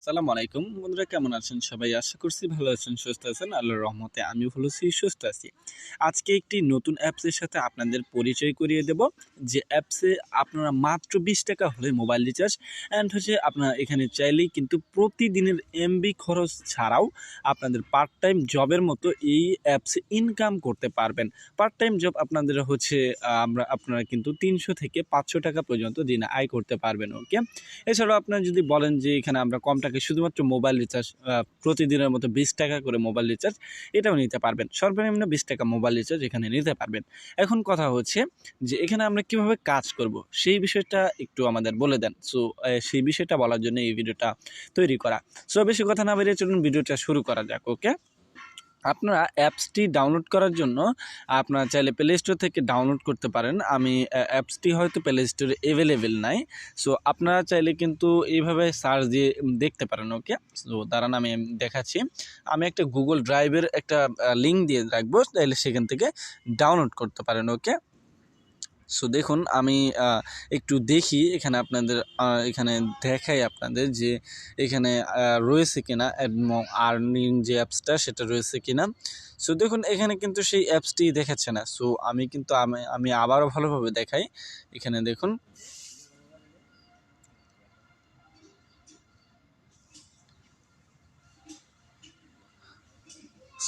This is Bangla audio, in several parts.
আসসালামু আলাইকুম বন্ধুরা, কেমন আছেন সবাই? আশা করছি ভালো আছেন, সুস্থ আছেন। আল্লাহর রহমতে আমিও ভালো আছি, সুস্থ আছি। আজকে একটি নতুন অ্যাপসের সাথে আপনাদের পরিচয় করিয়ে দেব, যে অ্যাপসে আপনারা মাত্র 20 টাকা হলে মোবাইল রিচার্জ অ্যান্ড আপনারা এখানে চাইলেই কিন্তু প্রতিদিনের এমবি খরচ ছাড়াও আপনাদের পার্ট টাইম জবের মতো এই অ্যাপসে ইনকাম করতে পারবেন। পার্ট টাইম জব আপনাদের আপনারা কিন্তু 300 থেকে 500 টাকা পর্যন্ত দিনে আয় করতে পারবেন। ওকে, এছাড়াও আপনারা যদি বলেন যে এখানে আমরা কম টাকায় শুধুমাত্র মোবাইল রিচার্জ প্রতিদিনের মতো 20 টাকা করে মোবাইল রিচার্জ এটাও নিতে পারবেন। সর্বনিম্ন 20 টাকা মোবাইল রিচার্জ এখানে নিতে পারবেন। এখন কথা হচ্ছে যে এখানে আমরা কিভাবে কাজ করব সেই বিষয়টা একটু আমাদের বলে দেন। সো সেই বিষয়টা বলার জন্য এই ভিডিওটা তৈরি করা। সো বেশি কথা না বেরিয়ে চলুন ভিডিওটা শুরু করা যাক। ওকে, আপনারা অ্যাপসটি ডাউনলোড করার জন্য আপনারা চাইলে প্লে স্টোর থেকে ডাউনলোড করতে পারেন। অ্যাপসটি হয়তো প্লে স্টোরে অ্যাভেলেবেল নাই। সো আপনারা চাইলে কিন্তু এইভাবে সার্চ দিয়ে দেখতে পারেন। ওকে, সো দাঁড়ান আমি দেখাচ্ছি। আমি একটা গুগল ড্রাইভের একটা লিঙ্ক দিয়ে রাখবো, তাইলে সেখান থেকে ডাউনলোড করতে পারেন। ওকে, সো দেখুন আমি একটু দেখি এখানে আপনাদের এখানে দেখাই আপনাদের যে এখানে রয়েছে কিনা আর্নিং যে অ্যাপসটা সেটা রয়েছে কিনা। সো দেখুন এখানে কিন্তু সেই অ্যাপসটি দেখাচ্ছে না। সো আমি আবারও ভালোভাবে দেখাই। এখানে দেখুন,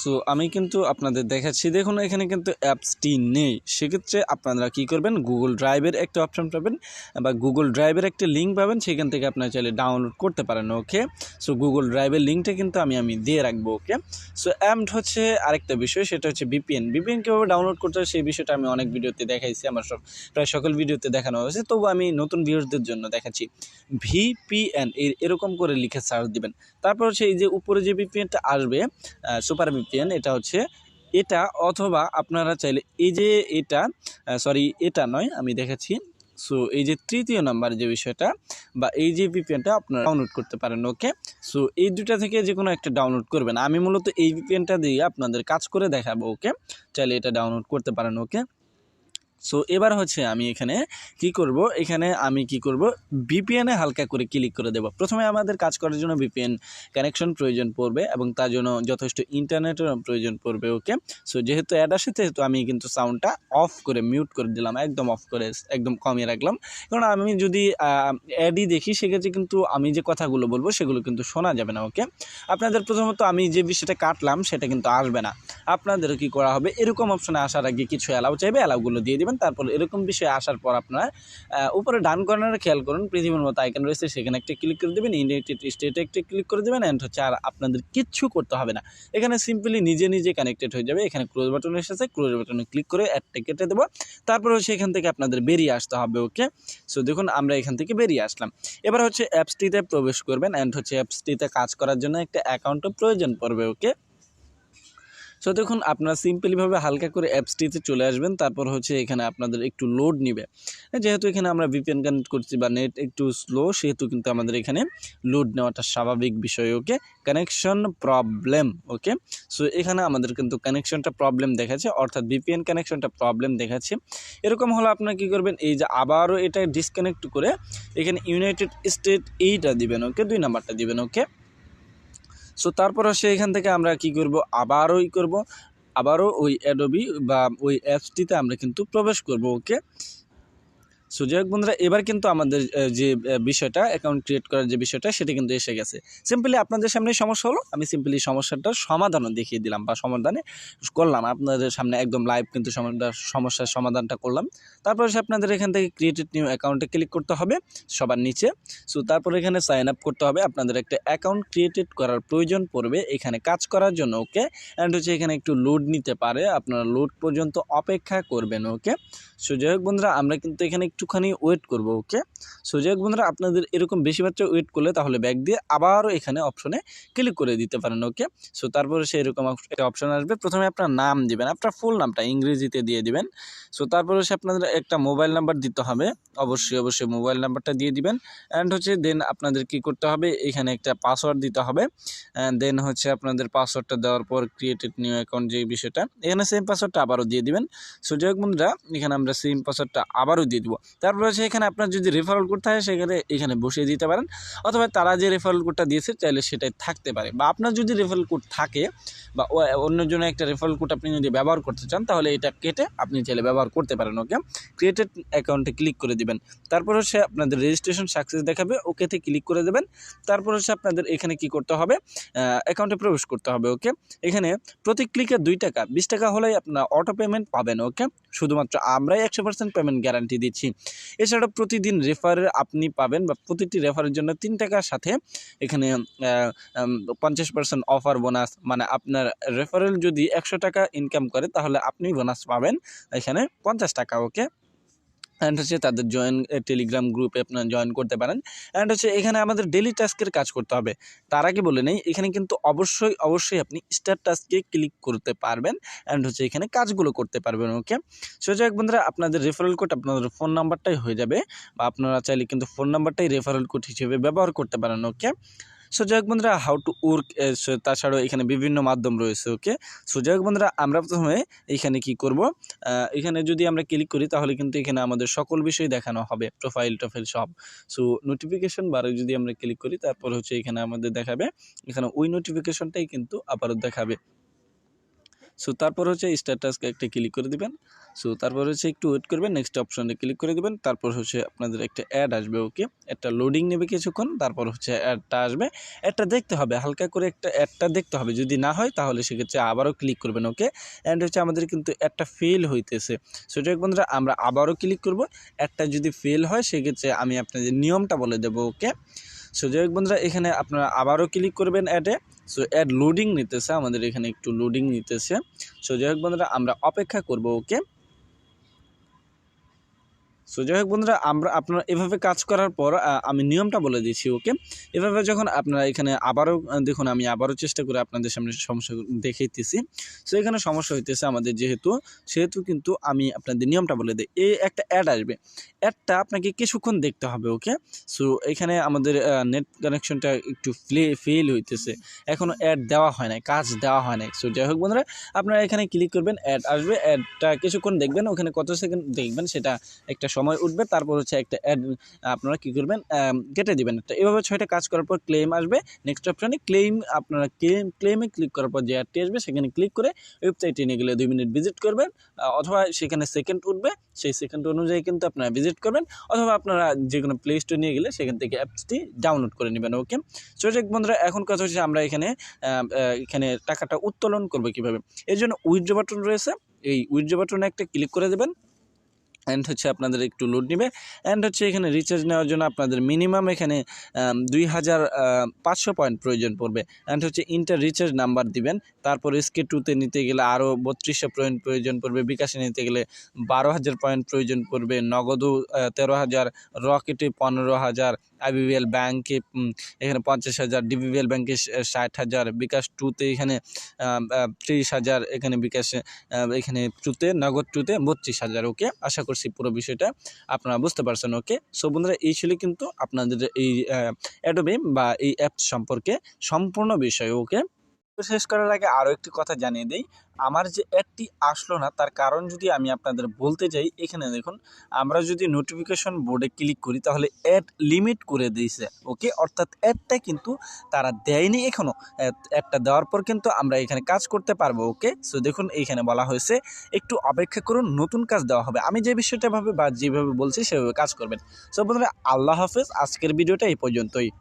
সো আমি কিন্তু আপনাদের দেখাচ্ছি। দেখুন এখানে কিন্তু অ্যাপসটি নেই। সেক্ষেত্রে আপনারা কি করবেন, গুগল ড্রাইভের একটা অপশন পাবেন বা গুগল ড্রাইভের একটা লিঙ্ক পাবেন, সেখান থেকে আপনারা চাইলে ডাউনলোড করতে পারেন। ওকে, সো গুগল ড্রাইভের লিঙ্কটা কিন্তু আমি দিয়ে রাখবো। ওকে, সো অ্যাম্ড হচ্ছে আরেকটা বিষয়, সেটা হচ্ছে ভিপিএন কীভাবে ডাউনলোড করতে হয় সেই বিষয়টা আমি অনেক ভিডিওতে দেখাইছি, আমার প্রায় সকল ভিডিওতে দেখানো হয়েছে। তবু আমি নতুন ভিউয়ারদের জন্য দেখাচ্ছি। ভিপিএন এরকম করে লিখে সার্চ দিবেন। তারপর হচ্ছে এই যে উপরে যে ভিপিএনটা আসবে সুপার ভিপিএন, এটা অথবা আপনারা চাইলে এই যে এটা নয়, আমি দেখাচ্ছি। সো এই যে তৃতীয় নাম্বার যে বিষয়টা বা এই যে ভিপিএনটা আপনারা ডাউনলোড করতে পারেন। ওকে, সো এই দুটা থেকে যে কোনো একটা ডাউনলোড করবেন। আমি মূলত এই ভিপিএনটা দিয়ে আপনাদের কাজ করে দেখাবো। ওকে, চাইলে এটা ডাউনলোড করতে পারেন। ওকে, সো এবার হচ্ছে আমি এখানে কি করব, ভিপিএনে হালকা করে ক্লিক করে দেব। প্রথমে আমাদের কাজ করার জন্য ভিপিএন কানেকশন প্রয়োজন পড়বে এবং তার জন্য যথেষ্ট ইন্টারনেটের প্রয়োজন পড়বে। ওকে, সো যেহেতু অ্যাড আসে সেহেতু আমি কিন্তু সাউন্ডটা অফ করে মিউট করে দিলাম, একদম অফ করে একদম কমিয়ে রাখলাম। কারণ আমি যদি অ্যাডই দেখি সেক্ষেত্রে কিন্তু আমি যে কথাগুলো বলবো সেগুলো কিন্তু শোনা যাবে না। ওকে, আপনাদের প্রথমত আমি যে বিষয়টা কাটলাম সেটা কিন্তু আসবে না। আপনাদের কি করা হবে, এরকম অপশনে আসার আগে কিছু অ্যালাউ চাইবে, অ্যালাউগুলো দিয়ে দেবেন। তারপর এরকম বিষয়ে আসার পর আপনারা উপরে ডান কর্নারে খেয়াল করুন, পৃথিবীর মতো আইকন রয়েছে, সেখানে একটা ক্লিক করে দেবেন। ইউনাইটেড স্টেটে একটা ক্লিক করে দেবেন। অ্যান্ড আর আপনাদের কিচ্ছু করতে হবে না, এখানে সিম্পলি নিজে কানেক্টেড হয়ে যাবে। এখানে ক্লোজ বাটন এসেছে, ক্লোজ বাটনে ক্লিক করে অ্যাডটা কেটে দেবো। তারপর সেখান থেকে আপনাদের বেরিয়ে আসতে হবে। ওকে, সো দেখুন আমরা এখান থেকে বেরিয়ে আসলাম। এবার হচ্ছে অ্যাপসটিতে প্রবেশ করবেন। অ্যান্ড অ্যাপসটিতে কাজ করার জন্য একটা অ্যাকাউন্টও প্রয়োজন পড়বে। ওকে, সো দেখুন আপনারা সিম্পলিভাবে হালকা করে অ্যাপসটিতে চলে আসবেন। তারপর হচ্ছে এখানে আপনাদের একটু লোড নিবে, যেহেতু এখানে আমরা ভিপিএন কানেক্ট করছি বা নেট একটু স্লো, সেহেতু কিন্তু আমাদের এখানে লোড নেওয়াটা স্বাভাবিক বিষয়। ওকে, কানেকশন প্রবলেম। ওকে, সো এখানে আমাদের কিন্তু কানেকশনটা প্রবলেম দেখাচ্ছে, অর্থাৎ ভিপিএন কানেকশনটা প্রবলেম দেখাচ্ছে। এরকম হলে আপনারা কী করবেন, এই যে আবারও এটা ডিসকানেক্ট করে এখানে ইউনাইটেড স্টেট এইটা দিবেন। ওকে, 2 নাম্বারটা দিবেন। ওকে, সো তারপর এখান থেকে আমরা কি করব, আবারও ওই অ্যাডোবি বা ওই অ্যাপসটিতে আমরা কিন্তু প্রবেশ করব। ওকে, সো যাই হোক বন্ধুরা, এবার কিন্তু আমাদের যে বিষয়টা অ্যাকাউন্ট ক্রিয়েট করার যে বিষয়টা সেটা কিন্তু এসে গেছে। সিম্পলি আপনাদের সামনে সমস্যা হলো, আমি সিম্পলি সমস্যাটার সমাধানও দেখিয়ে দিলাম বা সমাধানে করলাম আপনাদের সামনে, একদম লাইভ কিন্তু সমস্যার সমাধানটা করলাম। তারপর আপনাদের এখান থেকে ক্রিয়েটেড নিউ অ্যাকাউন্টে ক্লিক করতে হবে সবার নিচে। সো তারপর এখানে সাইন আপ করতে হবে। আপনাদের একটা অ্যাকাউন্ট ক্রিয়েটেড করার প্রয়োজন পড়বে এখানে কাজ করার জন্য। ওকে, অ্যান্ড এখানে একটু লোড নিতে পারে, আপনারা লোড পর্যন্ত অপেক্ষা করবেন। ওকে, সো যাই হোক বন্ধুরা, আমরা কিন্তু এখানে একটুখানি ওয়েট করব। ওকে, সো যাই হোক বন্ধুরা, আপনাদের এরকম বেশি মাত্রা ওয়েট করলে তাহলে ব্যাক দিয়ে আবারও এখানে অপশনে ক্লিক করে দিতে পারেন। ওকে, সো তারপরে এরকম একটা অপশন আসবে। প্রথমে আপনার নাম দিবেন, আপনার ফুল নামটা ইংরেজিতে দিয়ে দিবেন। সো তারপরে আপনাদের একটা মোবাইল নাম্বার দিতে হবে, অবশ্যই মোবাইল নাম্বারটা দিয়ে দিবেন। অ্যান্ড দেন আপনাদের কি করতে হবে, এখানে একটা পাসওয়ার্ড দিতে হবে। দেন আপনাদের পাসওয়ার্ডটা দেওয়ার পর ক্রিয়েটেড নিউ অ্যাকাউন্ট যে বিষয়টা, এখানে সেম পাসওয়ার্ডটা আবারও দিয়ে দিবেন। সো যাই হোক বন্ধুরা, এখানে আমরা সেম পাসওয়ার্ডটা আবারও দিয়ে দিব। তারপর হচ্ছে এখানে আপনার যদি রেফারেল কোড থাকে সেখানে এখানে বসিয়ে দিতে পারেন, অথবা তারা যে রেফারেল কোডটা দিয়েছে চাইলে সেটাই থাকতে পারে, বা আপনার যদি রেফারেল কোড থাকে বা অন্যের জন্য একটা রেফারেল কোড আপনি যদি ব্যবহার করতে চান তাহলে এটা কেটে আপনি চাইলে ব্যবহার করতে পারেন। ওকে, ক্রিয়েটেড অ্যাকাউন্টে ক্লিক করে দিবেন। তারপর হচ্ছে আপনাদের রেজিস্ট্রেশন সাকসেস দেখাবে, ওকেতে ক্লিক করে দেবেন। তারপর হচ্ছে আপনাদের এখানে কি করতে হবে, অ্যাকাউন্টে প্রবেশ করতে হবে। ওকে, এখানে প্রতি ক্লিকে 2 টাকা, 20 টাকা হলেই আপনার অটো পেমেন্ট পাবেন। ওকে, শুধুমাত্র আমরাই 100% পেমেন্ট গ্যারান্টি দিচ্ছি। এছাড়া প্রতিদিন রেফারের আপনি পাবেন, বা প্রতিটি রেফারের জন্য 3 টাকার সাথে এখানে 50% অফার বোনাস, মানে আপনার রেফারেল যদি 100 টাকা ইনকাম করে তাহলে আপনি বোনাস পাবেন এখানে 50 টাকা। ওকে, অ্যান্ড হচ্ছে তাদের টেলিগ্রাম গ্রুপে আপনারা জয়েন করতে পারেন। অ্যান্ড হচ্ছে এখানে আমাদের ডেলি টাস্কের কাজ করতে হবে। তার আগে বলে নেই, এখানে কিন্তু অবশ্যই আপনি স্টার টাস্কে ক্লিক করতে পারবেন, অ্যান্ড হচ্ছে এখানে কাজগুলো করতে পারবেন। ওকে, সো যাই হোক বন্ধুরা, আপনাদের রেফারেল কোড আপনাদের ফোন নাম্বারটাই হয়ে যাবে, বা আপনারা চাইলে কিন্তু ফোন নাম্বারটাই রেফারেল কোড হিসেবে ব্যবহার করতে পারেন। ওকে, সো যাই হোক বন্ধুরা, হাউ টু ওয়ার্ক, তাছাড়াও এখানে বিভিন্ন মাধ্যম রয়েছে। ওকে, সো যাই হোক বন্ধুরা, আমরা প্রথমে এখানে কি করব, এখানে যদি আমরা ক্লিক করি তাহলে কিন্তু এখানে আমাদের সকল বিষয় দেখানো হবে, প্রোফাইল সব। সো নোটিফিকেশন বারে যদি আমরা ক্লিক করি তারপর হচ্ছে এখানে আমাদের দেখাবে, এখানে ওই নোটিফিকেশনটাই কিন্তু আবারও দেখাবে। সো তারপর হচ্ছে স্ট্যাটাসকে একটা ক্লিক করে দিবেন। সো তারপর হচ্ছে একটু ওয়েট করবেন, নেক্সট অপশনে ক্লিক করে দিবেন। তারপর হচ্ছে আপনাদের একটা অ্যাড আসবে। ওকে, একটা লোডিং নেবে কিছুক্ষণ, তারপর হচ্ছে অ্যাডটা আসবে। অ্যাডটা দেখতে হবে, হালকা করে একটা অ্যাডটা দেখতে হবে, যদি না হয় তাহলে সেক্ষেত্রে আবারও ক্লিক করবেন। ওকে, অ্যান্ড হচ্ছে আমাদের কিন্তু অ্যাডটা ফেল হইতেছে। সো যাই হোক বন্ধুরা, আমরা আবারও ক্লিক করব। অ্যাডটা যদি ফেল হয় সেক্ষেত্রে আমি আপনাদের নিয়মটা বলে দেবো। ওকে, সো যাই হোক বন্ধুরা, এখানে আপনারা আবারও ক্লিক করবেন অ্যাডে। সো অ্যাড লোডিং নিতেছে, আমাদের এখানে একটু লোডিং নিতেছে। সো যাই হোক বন্ধুরা, আমরা অপেক্ষা করব। ওকে, সো যাই হোক বন্ধুরা, আপনারা এভাবে কাজ করার পর আমি নিয়মটা বলে দিচ্ছি। ওকে, এভাবে যখন আপনারা এখানে আবারও দেখুন, আমি আবারও চেষ্টা করে আপনাদের সামনে সমস্যা দেখাইতেছি। সো এখানে সমস্যা হইতেছে আমাদের, সেহেতু কিন্তু আমি আপনাদের নিয়মটা বলে দিই। এই একটা অ্যাড আসবে, অ্যাডটা আপনাকে কিছুক্ষণ দেখতে হবে। ওকে, সো এখানে আমাদের নেট কানেকশনটা একটু ফেল হইতেছে, এখনও অ্যাড দেওয়া হয় নাই, কাজ দেওয়া হয় নাই। সো যাই হোক বন্ধুরা, আপনারা এখানে ক্লিক করবেন, অ্যাড আসবে, অ্যাডটা কিছুক্ষণ দেখবেন, ওখানে কত সেকেন্ড দেখবেন সেটা একটা সময় উঠবে। তারপর হচ্ছে একটা অ্যাড আপনারা কী করবেন, কেটে দিবেন একটা। এভাবে 6টা কাজ করার পর ক্লেম আসবে, নেক্সট অপশানে ক্লেম, আপনারা ক্লেমে ক্লিক করার পর যে অ্যাডটি আসবে সেখানে ক্লিক করে ওয়েবসাইটে নিয়ে গেলে 2 মিনিট ভিজিট করবেন, অথবা সেখানে সেকেন্ড উঠবে, সেই সেকেন্ড অনুযায়ী কিন্তু আপনারা ভিজিট করবেন, অথবা আপনারা যে কোনো প্লে স্টোর নিয়ে গেলে সেখান থেকে অ্যাপসটি ডাউনলোড করে নেবেন। ওকে, সো বন্ধুরা, এখন কথা হচ্ছে আমরা এখানে টাকাটা উত্তোলন করবো কীভাবে। এর জন্য উইথড্র বাটন রয়েছে, এই উইথড্র বাটনে একটা ক্লিক করে দেবেন। অ্যান্ড হচ্ছে আপনাদের একটু লোড নেবে। অ্যান্ড হচ্ছে এখানে রিচার্জ নেওয়ার জন্য আপনাদের মিনিমাম এখানে 2500 পয়েন্ট প্রয়োজন পড়বে। অ্যান্ড হচ্ছে ইন্টার রিচার্জ নাম্বার দিবেন। তারপর SK2-তে নিতে গেলে আরও 3200 পয়েন্ট প্রয়োজন পড়বে, বিকাশে নিতে গেলে 12,000 পয়েন্ট প্রয়োজন পড়বে, নগদও 13,000, রকেটে 15,000, IBBL ব্যাঙ্কে এখানে 50,000, DBBL ব্যাঙ্কে 60,000, বিকাশ 2-তে এখানে 30,000, এখানে বিকাশে এখানে 2-তে নগদ 2-তে 32,000। ওকে, আশা করছি পুরো বিষয়টা আপনারা বুঝতে পারছেন। ওকে, সো বন্ধুরা, এই ছিল কিন্তু আপনাদের এই অ্যাডোবে বা এই অ্যাপস সম্পর্কে সম্পূর্ণ বিষয়। ওকে, তো শেষ করার আগে আরও একটি কথা জানিয়ে দিই, আমার যে অ্যাডটি আসলো না তার কারণ যদি আমি আপনাদের বলতে যাই, এখানে দেখুন, আমরা যদি নোটিফিকেশন বোর্ডে ক্লিক করি তাহলে অ্যাড লিমিট করে দিয়েছে। ওকে, অর্থাৎ অ্যাডটা কিন্তু তারা দেয়নি এখনও, অ্যাডটা দেওয়ার পর কিন্তু আমরা এখানে কাজ করতে পারবো। ওকে, সো দেখুন এইখানে বলা হয়েছে একটু অপেক্ষা করুন, নতুন কাজ দেওয়া হবে। আমি যে বিষয়টা ভাবে বা যেভাবে বলছি সেভাবে কাজ করবেন। সো বন্ধুরা, আল্লাহ হাফেজ, আজকের ভিডিওটা এই পর্যন্তই।